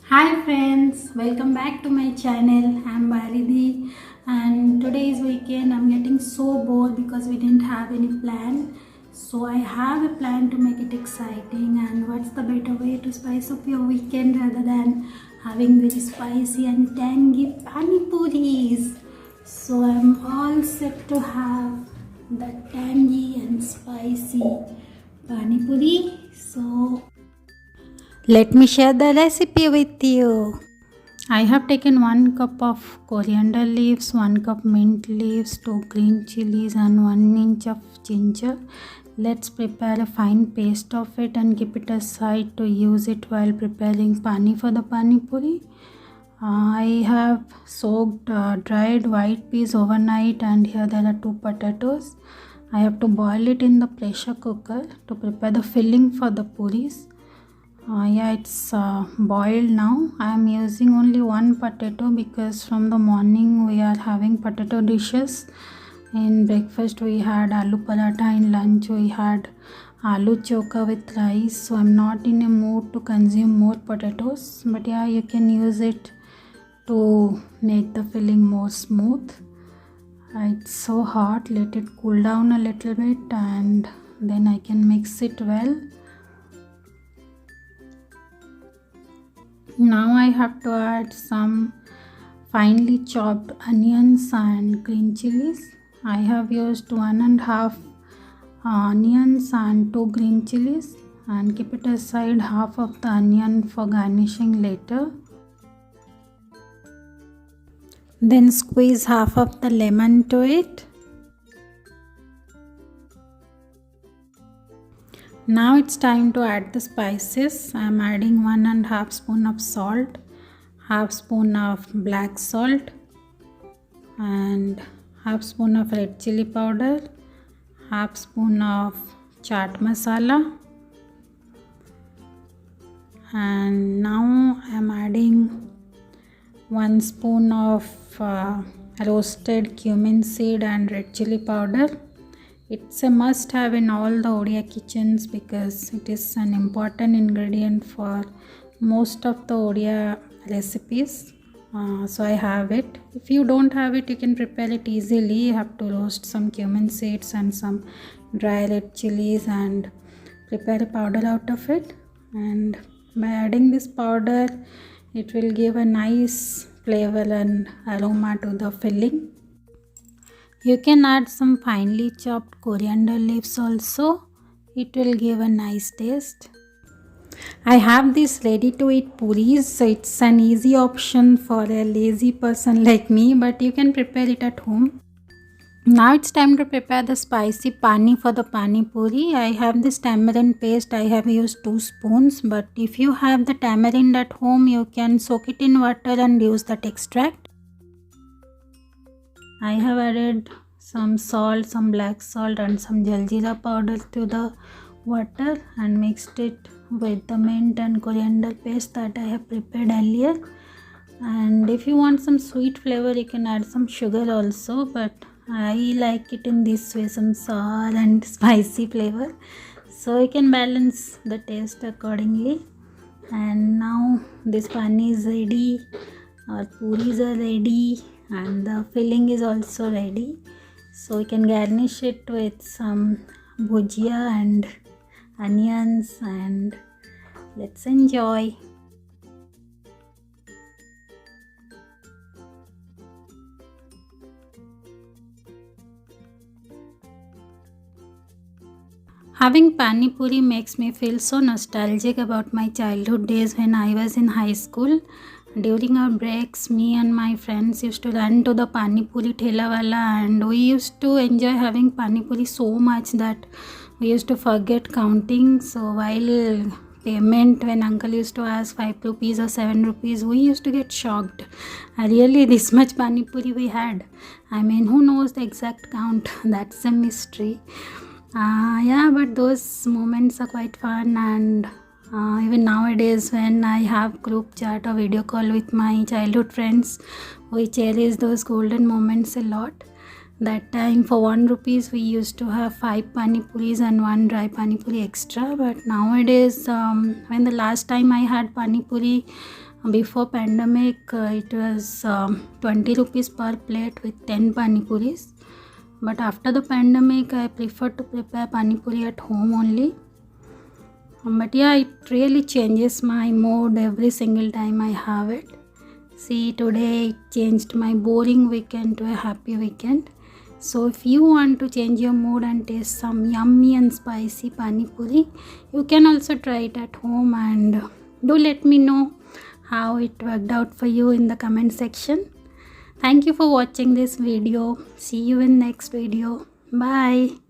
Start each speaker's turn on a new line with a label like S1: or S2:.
S1: Hi friends, welcome back to my channel. I'm Baridhi and today's weekend I'm getting so bored because we didn't have any plan. So I have a plan to make it exciting, and what's the better way to spice up your weekend rather than having very spicy and tangy panipuris. So I'm all set to have the tangy and spicy panipuri. So let me share the recipe with you. I have taken 1 cup of coriander leaves, 1 cup mint leaves, 2 green chillies and 1 inch of ginger. Let's prepare a fine paste of it and keep it aside to use it while preparing pani for the pani puri. I have soaked dried white peas overnight, and here there are 2 potatoes. I have to boil it in the pressure cooker to prepare the filling for the puris. Yeah, it's boiled now. I am using only 1 potato because from the morning we are having potato dishes. In breakfast we had aloo paratha, in lunch we had aloo chokha with rice. So I'm not in a mood to consume more potatoes. But yeah, you can use it to make the filling more smooth. It's so hot. Let it cool down a little bit and then I can mix it well. Now I have to add some finely chopped onions and green chilies. I have used 1.5 onions and 2 green chilies, and keep it aside half of the onion for garnishing later. Then squeeze half of the lemon to it. Now it's time to add the spices. I am adding 1.5 spoon of salt, half spoon of black salt and half spoon of red chili powder, half spoon of chaat masala, and now I am adding 1 spoon of roasted cumin seed and red chili powder. It's a must have in all the Odia kitchens because it is an important ingredient for most of the Odia recipes. So I have it. If you don't have it, you can prepare it easily. You have to roast some cumin seeds and some dry red chilies and prepare a powder out of it. And by adding this powder, it will give a nice flavor and aroma to the filling. You can add some finely chopped coriander leaves also. It will give a nice taste. I have this ready to eat puris, so it's an easy option for a lazy person like me, but you can prepare it at home. Now it's time to prepare the spicy pani for the pani puri. I have this tamarind paste. I have used 2 spoons, but if you have the tamarind at home, you can soak it in water and use that extract. I have added some salt, some black salt and some Jaljeera powder to the water and mixed it with the mint and coriander paste that I have prepared earlier. And if you want some sweet flavor, you can add some sugar also, but I like it in this way, some sour and spicy flavor, so you can balance the taste accordingly. And now this pani is ready, our puris are ready, and the filling is also ready, so we can garnish it with some bhujia and onions, and let's enjoy. Having pani puri makes me feel so nostalgic about my childhood days when I was in high school. During our breaks, me and my friends used to run to the pani puri thela wala, and we used to enjoy having pani puri so much that we used to forget counting. So while payment, when uncle used to ask 5 rupees or 7 rupees, we used to get shocked. Really, this much pani puri we had. I mean, who knows the exact count? That's a mystery. Yeah, but those moments are quite fun, and even nowadays when I have group chat or video call with my childhood friends, we cherish those golden moments a lot. That time for 1 rupees we used to have 5 pani puris and 1 dry pani puri extra, but nowadays when the last time I had pani puri Before pandemic, it was 20 rupees per plate with 10 panipuris. But after the pandemic, I prefer to prepare panipuri at home only. But yeah, it really changes my mood every single time I have it. See, today it changed my boring weekend to a happy weekend. So if you want to change your mood and taste some yummy and spicy pani puri, you can also try it at home, and do let me know how it worked out for you in the comment section. Thank you for watching this video. See you in next video. Bye.